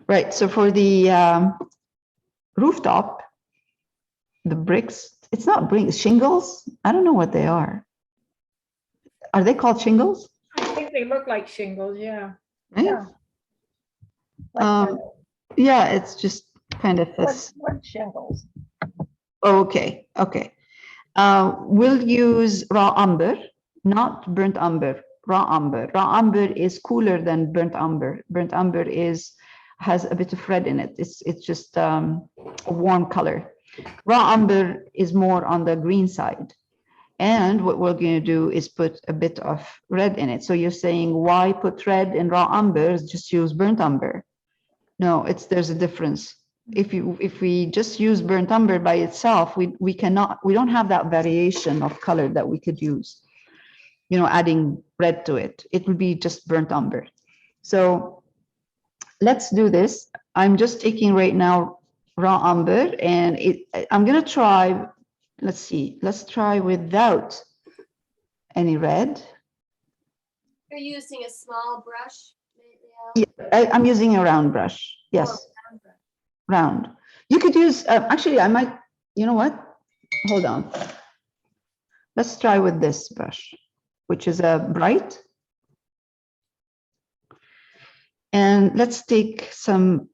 Right. So for the rooftop, the bricks, it's not bricks, shingles. I don't know what they are. Are they called shingles? I think they look like shingles, yeah. Right? Yeah. Like Yeah, it's just kind of this. wood shingles. Okay, okay. We'll use raw umber, not burnt umber. Raw umber. Raw umber is cooler than burnt umber. Burnt umber has a bit of red in it. It's just a warm color. Raw umber is more on the green side. And what we're going to do is put a bit of red in it. So you're saying, why put red in raw umber? Just use burnt umber. No, there's a difference. If we just use burnt umber by itself, we don't have that variation of color that we could use, adding red to it. It would be just burnt umber. So let's do this. I'm just taking right now raw umber, and I'm going to try, let's see, let's try without any red. You're using a small brush? Yeah, I'm using a round brush. Yes. Round brush. Round. You could use, actually, I might, you know what? Hold on. Let's try with this brush, which is a bright. And let's take some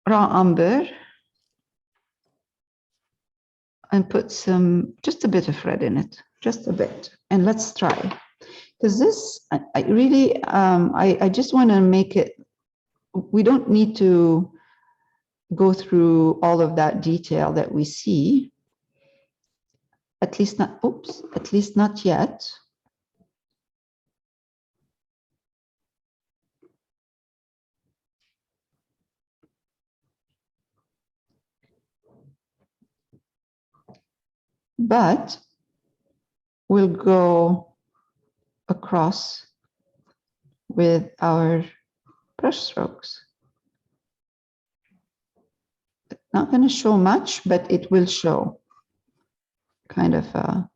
raw umber and put just a bit of red in it, just a bit. And let's try. Because this, I really, I just want to make it, we don't need to go through all of that detail that we see. At least not, oops, at least not yet. But we'll go across with our brush strokes. Not going to show much, but it will show kind of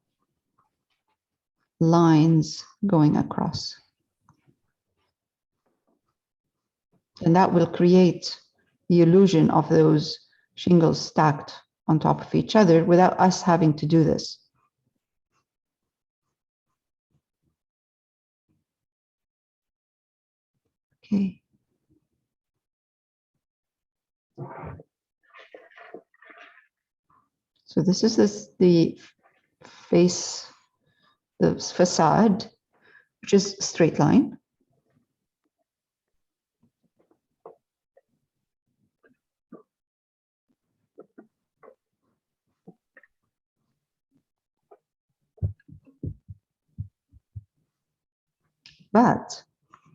lines going across. And that will create the illusion of those shingles stacked on top of each other without us having to do this. Okay. So this is the face, the facade, which is a straight line.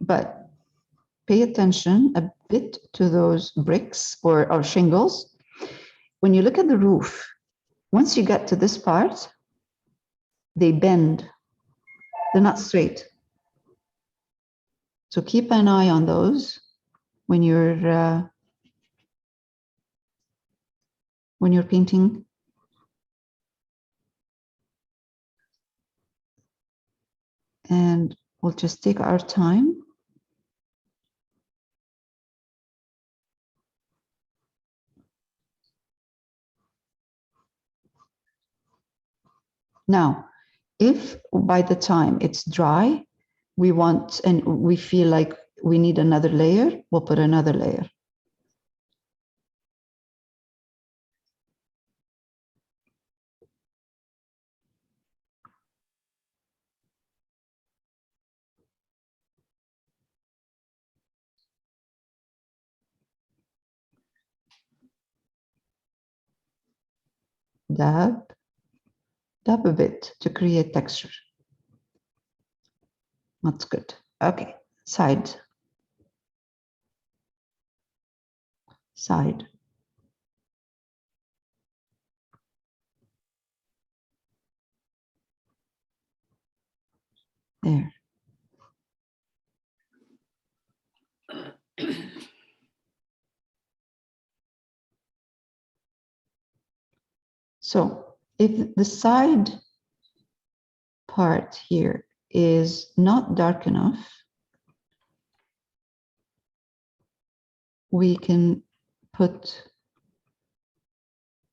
But pay attention a bit to those bricks or shingles. When you look at the roof, once you get to this part, they bend. They're not straight. So keep an eye on those when you're painting. And we'll just take our time. Now, if by the time it's dry, we want and we feel like we need another layer, we'll put another layer. Dab a bit to create texture. That's good. Okay, side. There. So if the side part here is not dark enough, we can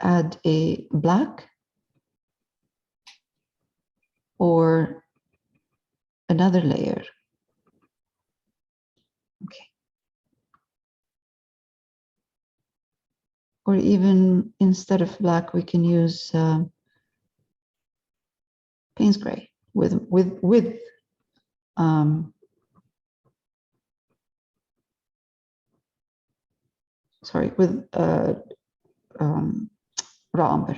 add a black or another layer. Okay. Or even instead of black, we can use Payne's gray with sorry, with raw umber.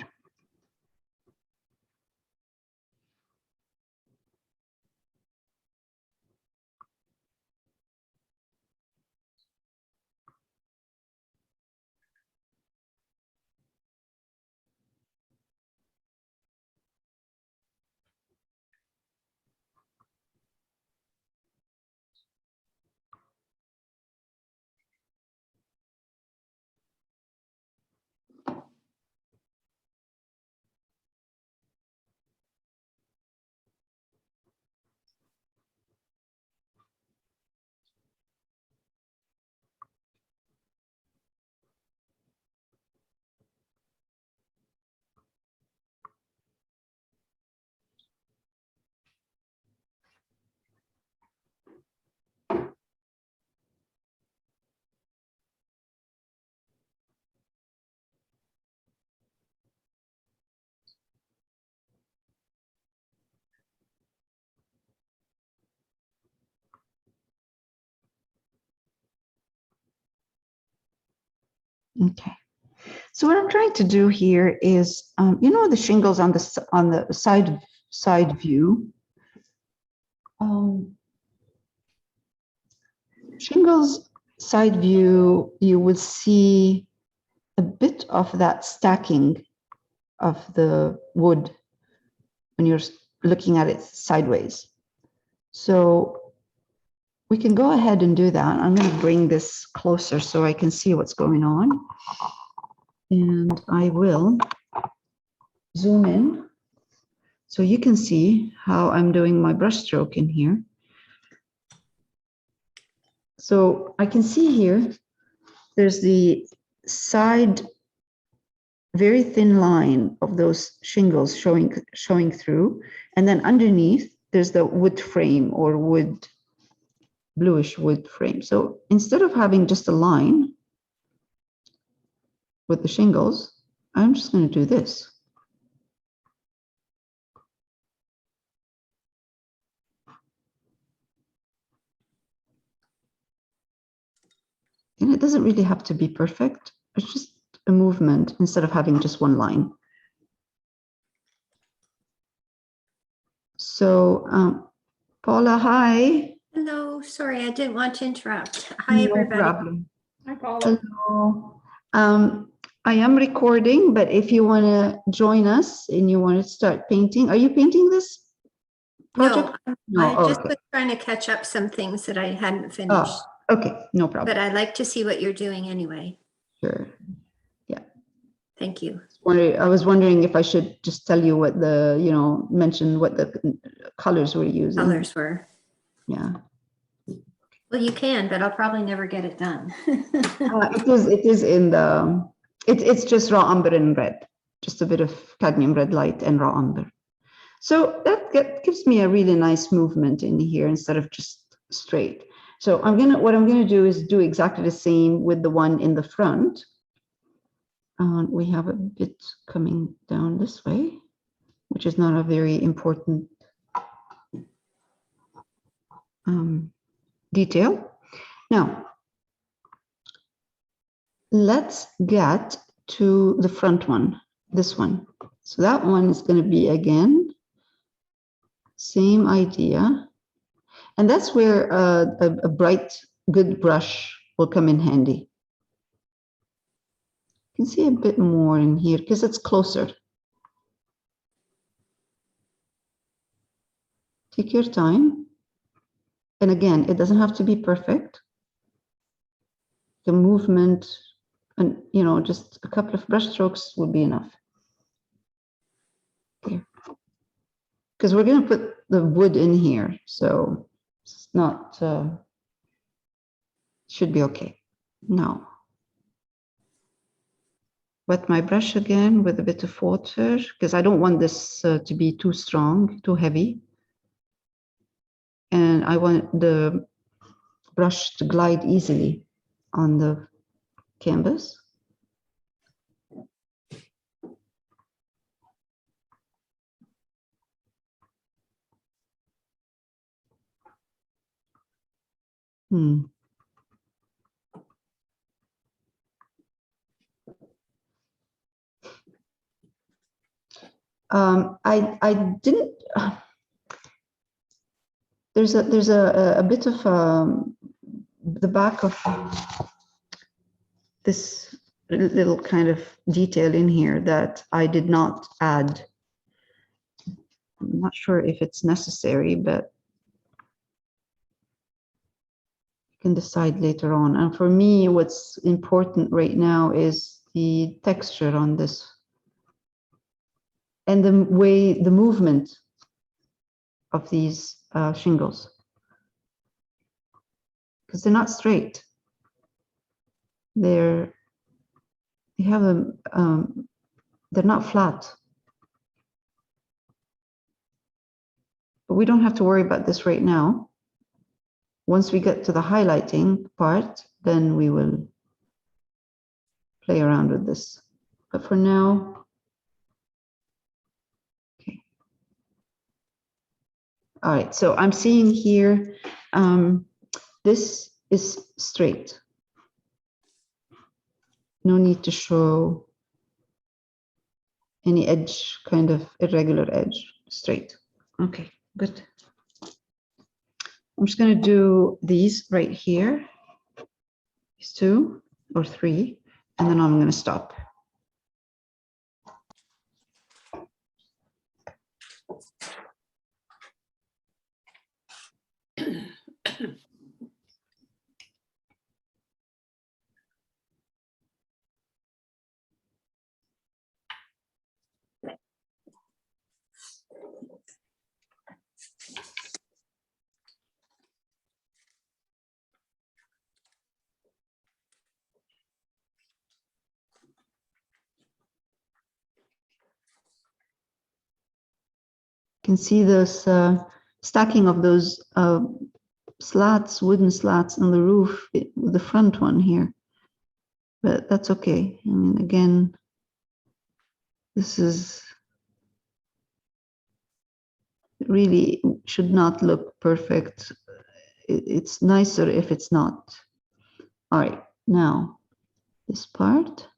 Okay. So what I'm trying to do here is, you know, the shingles on the side view. Shingles side view, you would see a bit of that stacking of the wood when you're looking at it sideways. So we can go ahead and do that. I'm going to bring this closer so I can see what's going on. And I will zoom in so you can see how I'm doing my brush stroke in here. So I can see here, there's the side, very thin line of those shingles showing through. And then underneath, there's the wood frame or bluish wood frame. So instead of having just a line with the shingles, I'm just going to do this. And it doesn't really have to be perfect. It's just a movement instead of having just one line. So, Paula, hi. Hello, sorry, I didn't want to interrupt. Hi, No everybody. problem. Hi, Paula. Hello. I am recording, but if you want to join us and you want to start painting, are you painting this project? No, I just okay. was trying to catch up some things that I hadn't Oh, finished, okay, no problem. but I like to see what you're doing anyway. Sure. Yeah. Thank you. I was wondering if I should just tell you what mention what the colors we're using. Colors were. Yeah. Well, you can, but I'll probably never get it done. It is in the, it's just raw umber and red, just a bit of cadmium red light and raw umber. So that gives me a really nice movement in here instead of just straight. So what I'm gonna do is do exactly the same with the one in the front. We have a bit coming down this way, which is not a very important detail. Now, let's get to the front one, this one. So that one is going to be, again, same idea. And that's where a bright, good brush will come in handy. You can see a bit more in here because it's closer. Take your time. And again, it doesn't have to be perfect. The movement and, just a couple of brush strokes will be enough. There. Because we're going to put the wood in here, so it's not, should be okay. No. Wet my brush again with a bit of water because I don't want this to be too strong, too heavy. And I want the brush to glide easily on the canvas. I didn't. There's a bit of the back of this little kind of detail in here that I did not add. I'm not sure if it's necessary, but you can decide later on. And for me, what's important right now is the texture on this and the way, the movement of these shingles, because they're not straight. They have a, they're not flat. But we don't have to worry about this right now. Once we get to the highlighting part, then we will play around with this. But for now, okay. All right, so I'm seeing here, this is straight. No need to show any edge, kind of irregular edge, straight. Okay, good. I'm just going to do these right here, these 2 or 3, and then I'm going to stop. Can see this stacking of those slats, wooden slats on the roof, the front one here. But that's okay. I mean, again, this is really should not look perfect. It's nicer if it's not. All right, now this part.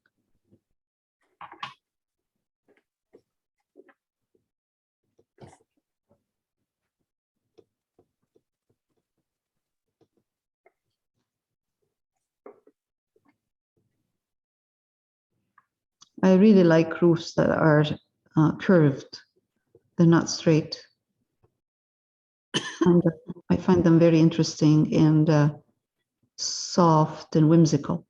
I really like roofs that are curved. They're not straight. And I find them very interesting and soft and whimsical.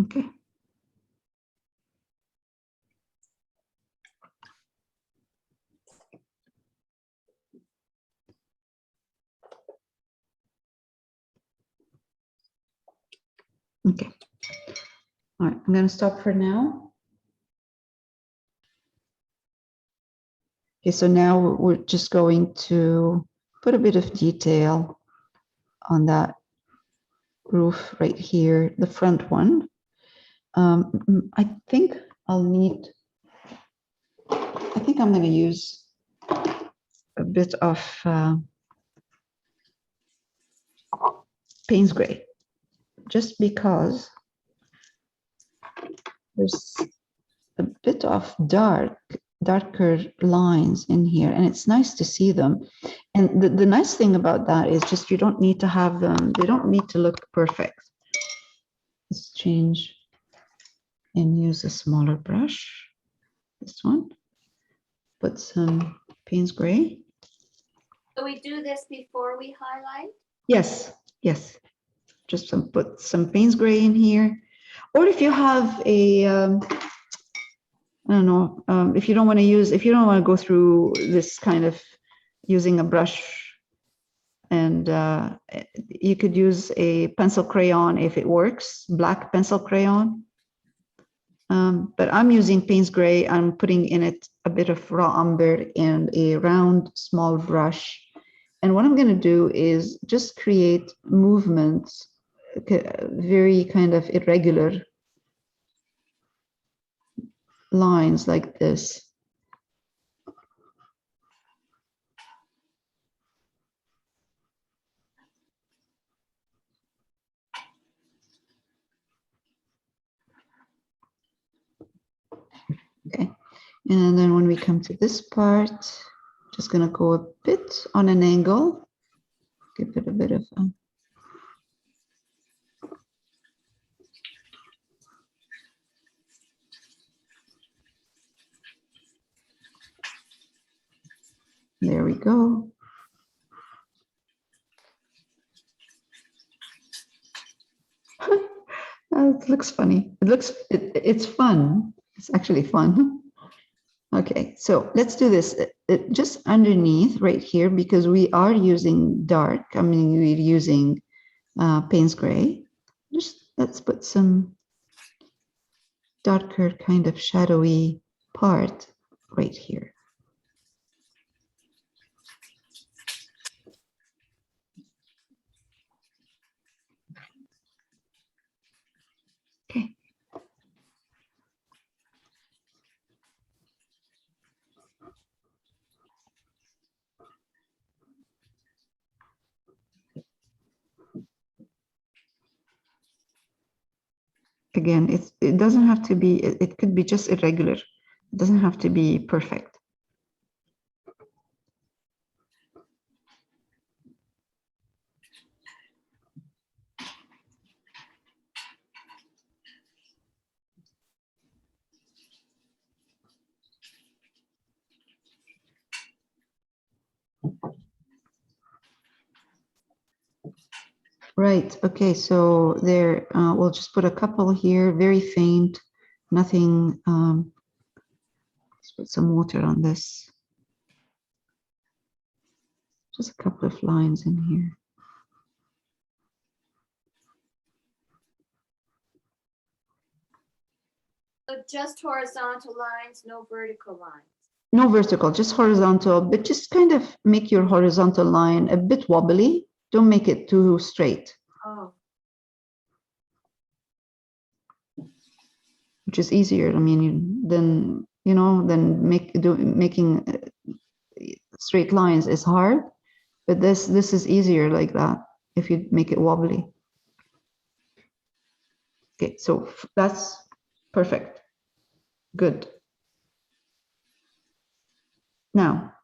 Okay. Okay. All right, I'm going to stop for now. Okay, so now we're just going to put a bit of detail on that roof right here, the front one. I think I'll need, I think I'm going to use a bit of Payne's Gray, just because there's a bit of darker lines in here, and it's nice to see them. And the nice thing about that is just you don't need to have them, they don't need to look perfect. Let's change and use a smaller brush. This one. Put some Payne's gray. So we do this before we highlight? Yes, yes. Just put some Payne's gray in here. Or if you have a, I don't know, if you don't want to go through this kind of using a brush, and you could use a pencil crayon if it works, black pencil crayon. But I'm using Payne's gray. I'm putting in it a bit of raw umber and a round small brush. And what I'm going to do is just create movements, very kind of irregular lines like this. Okay, and then when we come to this part, just going to go a bit on an angle, give it a bit of there we go. It looks funny. It's fun. It's actually fun. Okay, so let's do this just underneath right here, because we are using dark. I mean, we're using Payne's gray. Just let's put some darker kind of shadowy part right here. Okay. Again, it doesn't have to be, it could be just irregular. It doesn't have to be perfect. Right, okay, so there, we'll just put a couple here, very faint, nothing, let's put some water on this. Just a couple of lines in here. So just horizontal lines, no vertical lines. No vertical, just horizontal, but just kind of make your horizontal line a bit wobbly. Don't make it too straight, Oh, which is easier. I mean, than making straight lines is hard, but this is easier like that if you make it wobbly. Okay, so that's perfect. Good. Now,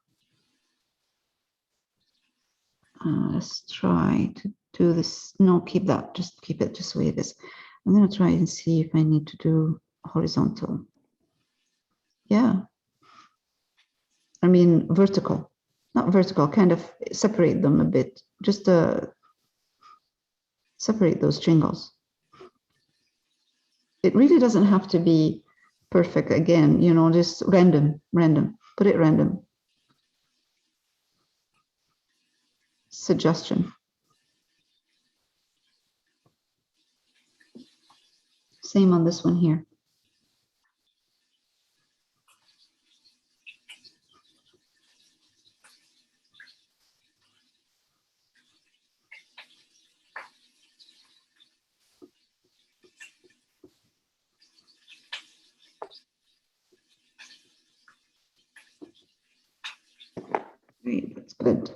let's try to do this. No, keep that. Just keep it just the way it is. I'm going to try and see if I need to do horizontal. Yeah. I mean, vertical. Not vertical, kind of separate them a bit. Just separate those shingles. It really doesn't have to be perfect again, just random. Put it random. Suggestion. Same on this one here. Great, that's good.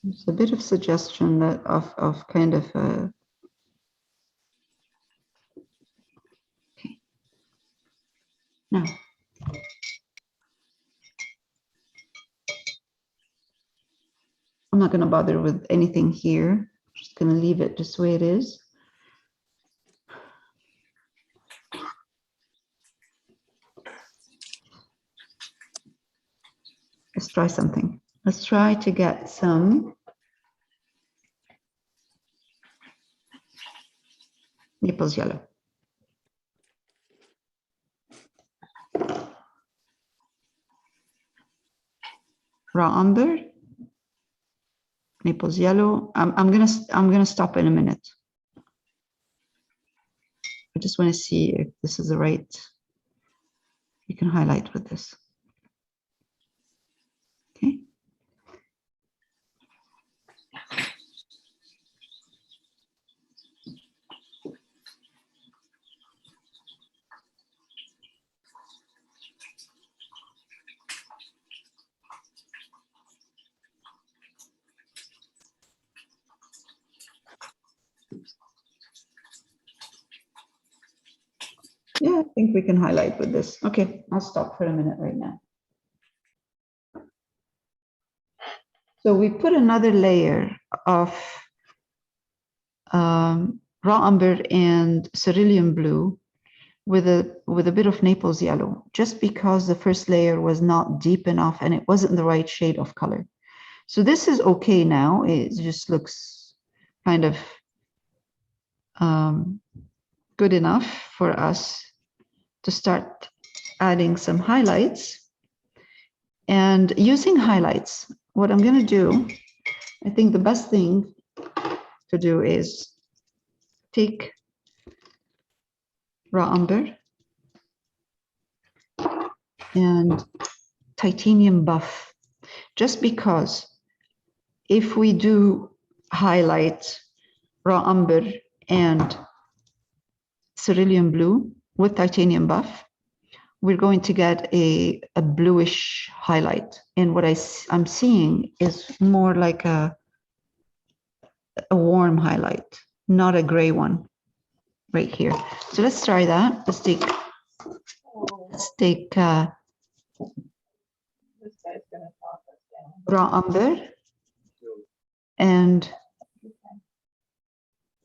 There's a bit of suggestion that of kind of No. I'm not going to bother with anything here. Just going to leave it just the way it is. Let's try something. Let's try to get some Naples yellow. Raw umber, Naples yellow. I'm gonna stop in a minute. I just want to see if this is the right. You can highlight with this. Okay. Yeah, I think we can highlight with this. Okay, I'll stop for a minute right now. So we put another layer of raw umber and cerulean blue with a bit of Naples yellow, just because the first layer was not deep enough and it wasn't the right shade of color. So this is okay now. It just looks kind of good enough for us to start adding some highlights. And using highlights, what I'm going to do, I think the best thing to do is take raw umber and titanium buff, just because if we do highlight raw umber and cerulean blue with titanium buff, we're going to get a bluish highlight. And what I'm seeing is more like a warm highlight, not a gray one right here. So let's try that. Let's take This guy's gonna talk us down. raw umber and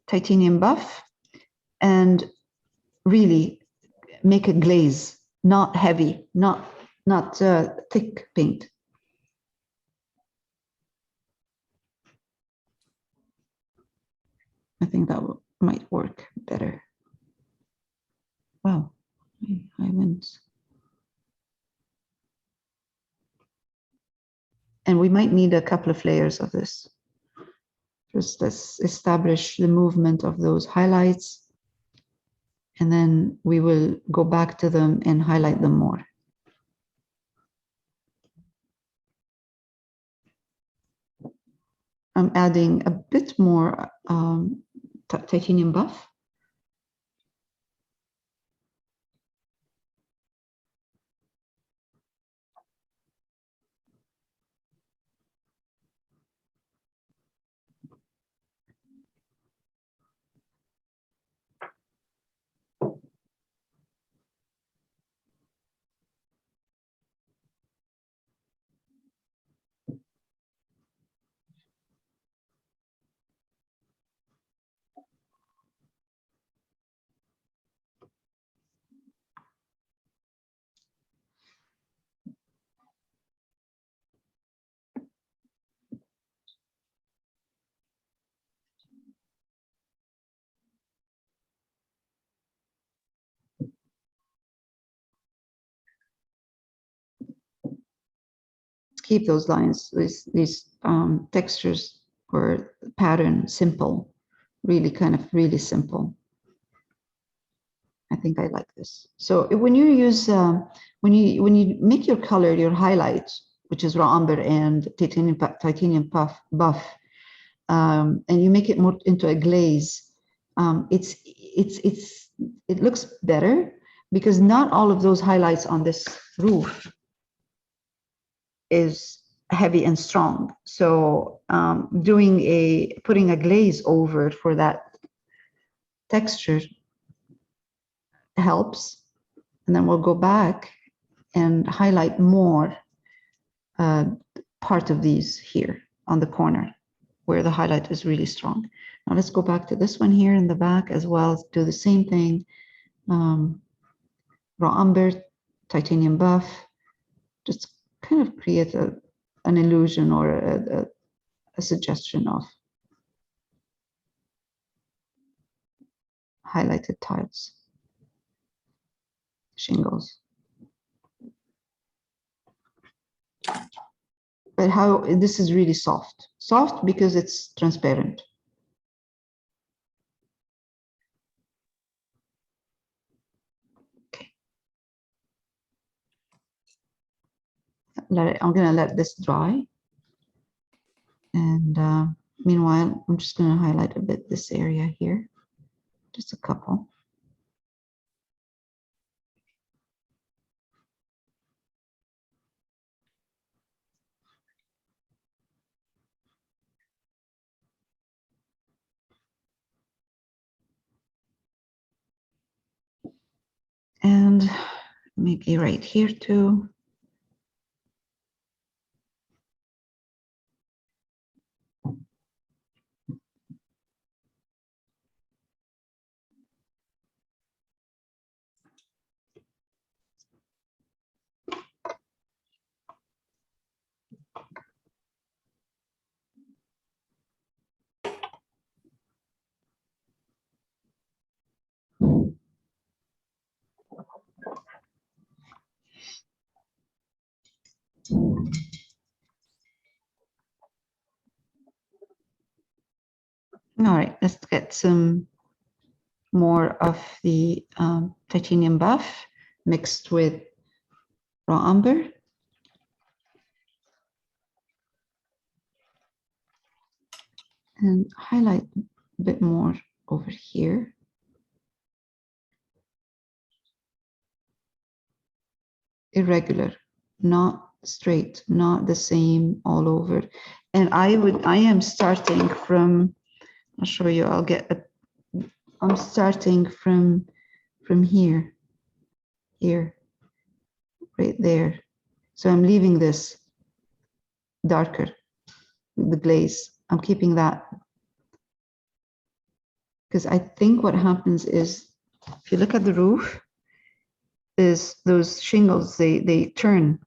titanium buff and really make a glaze, not heavy, not thick paint. I think that might work better. Wow, I went. And we might need a couple of layers of this. Just let's establish the movement of those highlights. And then we will go back to them and highlight them more. I'm adding a bit more titanium buff. Keep those lines, these textures or pattern simple, really kind of really simple. I think I like this. So when you use when you make your color, your highlight, which is raw umber and titanium buff, and you make it more into a glaze, it looks better because not all of those highlights on this roof is heavy and strong. So putting a glaze over for that texture helps. And then we'll go back and highlight more part of these here on the corner where the highlight is really strong. Now let's go back to this one here in the back as well. Do the same thing. Raw umber, titanium buff, just kind of create an illusion or a suggestion of highlighted tiles, shingles. But how this is really soft. Soft because it's transparent. Okay. I'm gonna let this dry. And meanwhile, I'm just gonna highlight a bit this area here, just a couple. And maybe right here too. All right, let's get some more of the titanium buff mixed with raw umber. And highlight a bit more over here. Irregular, not straight, not the same all over. And I am starting from, I'll show you, I'm starting from here, right there. So I'm leaving this darker, the glaze. I'm keeping that. Because I think what happens is, if you look at the roof, is those shingles, they turn.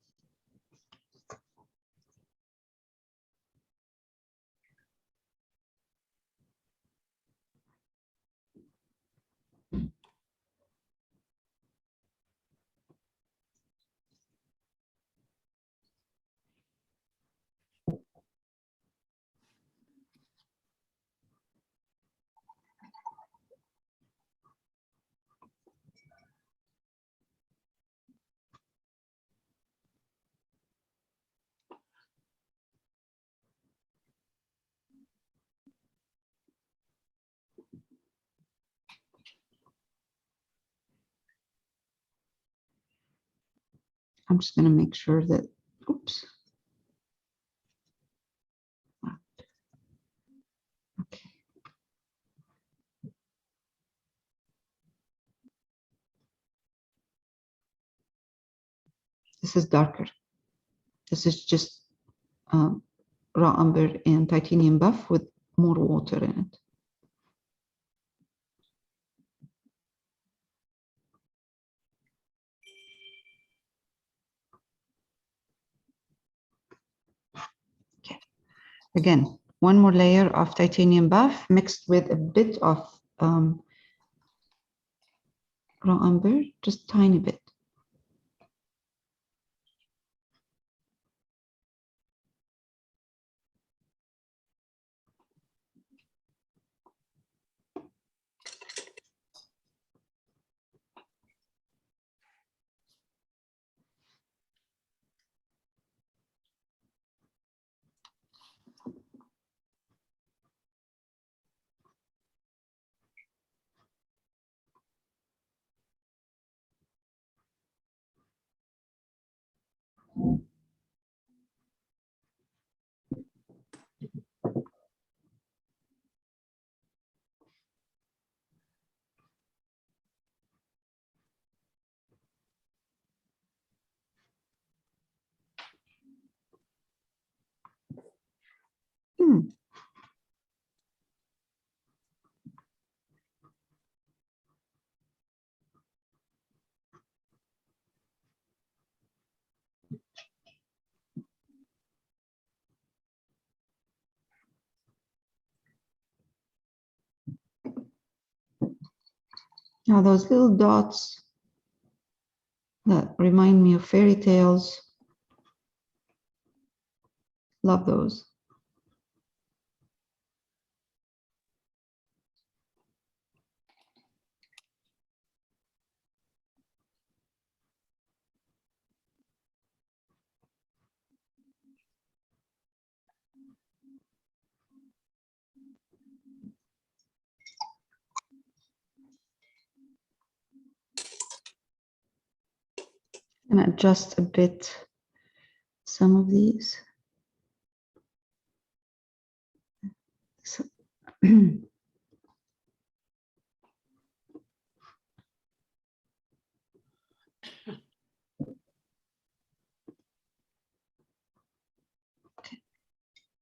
I'm just going to make sure that, oops. Okay. This is darker. This is just raw umber and titanium buff with more water in it. Okay. Again, one more layer of titanium buff mixed with a bit of raw umber, just tiny bit. Now those little dots that remind me of fairy tales. Love those. And adjust a bit some of these. So,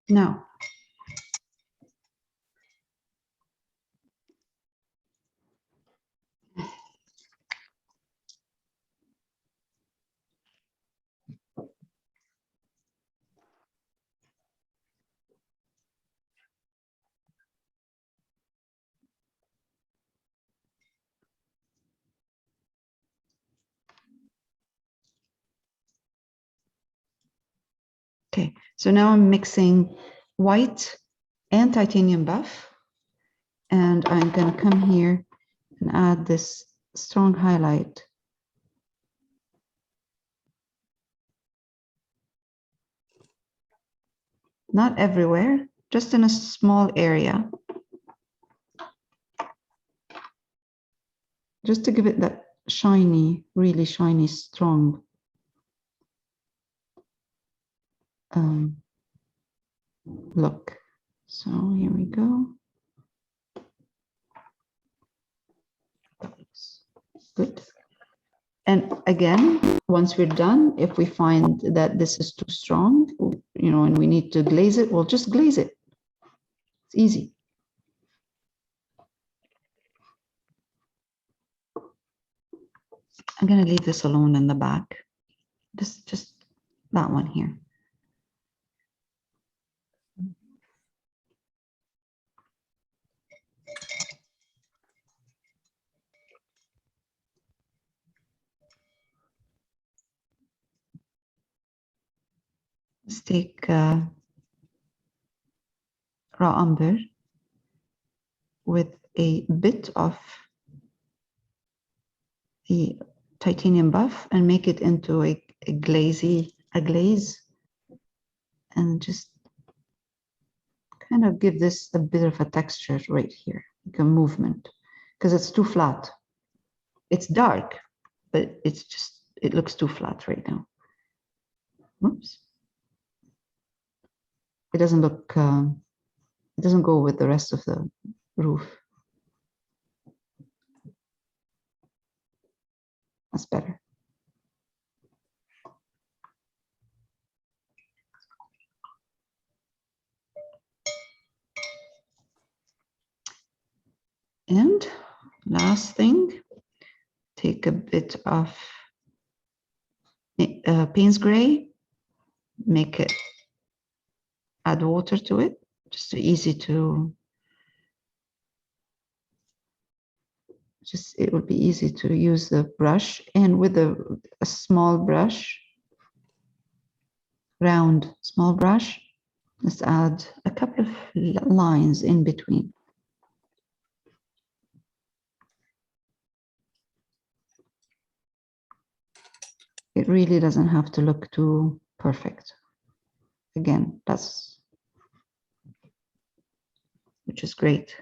now, okay, so now I'm mixing white and titanium buff, and I'm going to come here and add this strong highlight. Not everywhere, just in a small area. Just to give it that shiny, really shiny, strong look. So here we go. Good. And again, once we're done, if we find that this is too strong, you know, and we need to glaze it, we'll just glaze it. It's easy. I'm going to leave this alone in the back. Just that one here. Let's take raw umber with a bit of the titanium buff and make it into a glaze, and just kind of give this a bit of a texture right here, like a movement, because it's too flat. It's dark, but it's just, it looks too flat right now. Whoops. It doesn't look, it doesn't go with the rest of the roof. That's better. And last thing, take a bit of Payne's gray, make it, add water to it, just easy to, just, it would be easy to use the brush, and with a small brush, round small brush, let's add a couple of lines in between. It really doesn't have to look too perfect. Again, that's, which is great.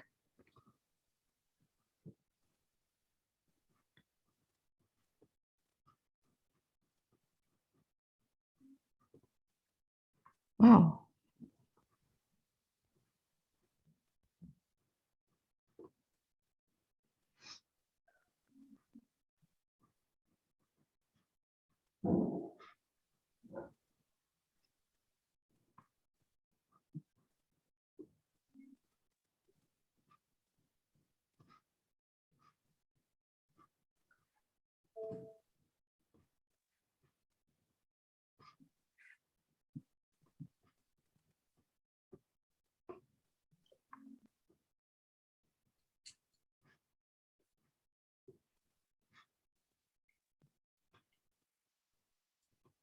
Wow.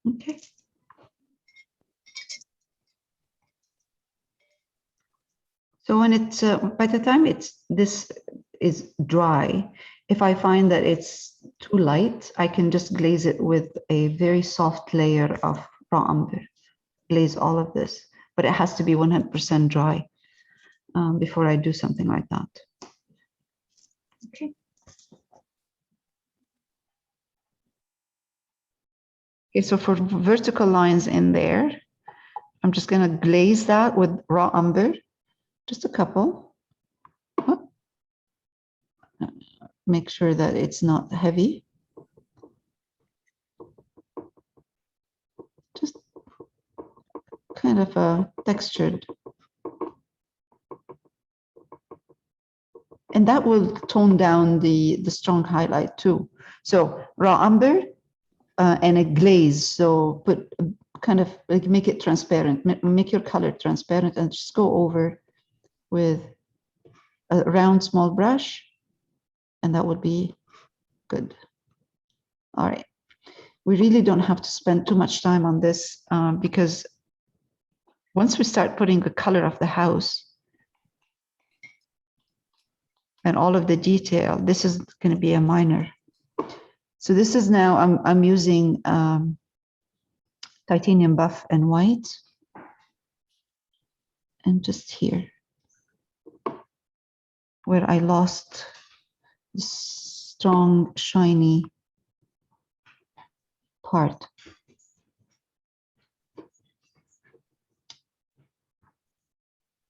Okay. So when it's by the time this is dry, if I find that it's too light, I can just glaze it with a very soft layer of raw umber. Glaze all of this, but it has to be 100% dry before I do something like that. Okay. Okay, so for vertical lines in there, I'm just going to glaze that with raw umber, just a couple. Make sure that it's not heavy. Just kind of textured. And that will tone down the strong highlight too. So raw umber and a glaze. So put kind of like make it transparent, make your color transparent, and just go over with a round small brush, and that would be good. All right. We really don't have to spend too much time on this because once we start putting the color of the house and all of the detail, this is going to be a minor. So this is now, I'm using titanium buff and white. And just here, where I lost the strong, shiny part.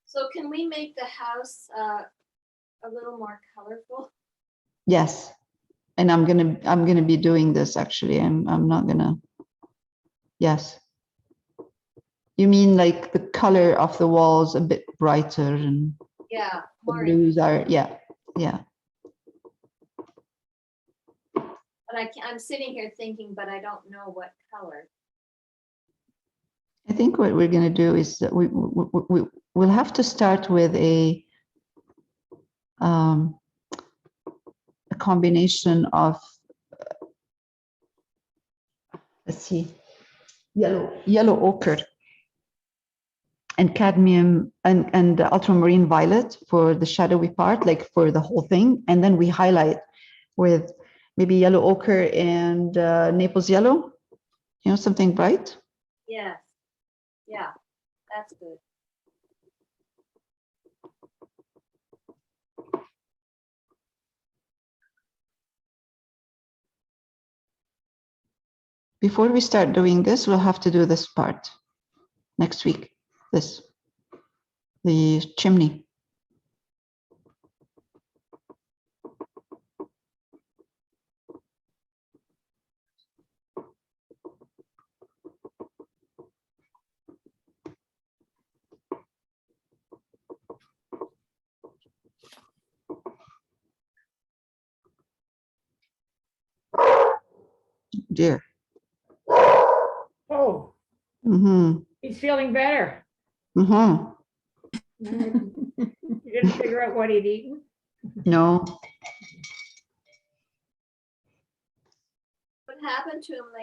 So can we make the house a little more colorful? Yes. And I'm gonna be doing this actually. I'm not gonna. Yes. You mean like the color of the walls a bit brighter and Yeah, the more. blues are, yeah, yeah. But I'm sitting here thinking, but I don't know what color. I think what we're gonna do is that we'll have to start with a combination of, let's see, yellow ochre and cadmium and ultramarine violet for the shadowy part, like for the whole thing. And then we highlight with maybe yellow ochre and Naples yellow, something bright. Yes. Yeah, that's good. Before we start doing this, we'll have to do this part next week, the chimney. Dear. Oh, Mm-hmm. he's feeling better. Mm-hmm. You didn't figure out what he'd eaten? No. What happened to him later?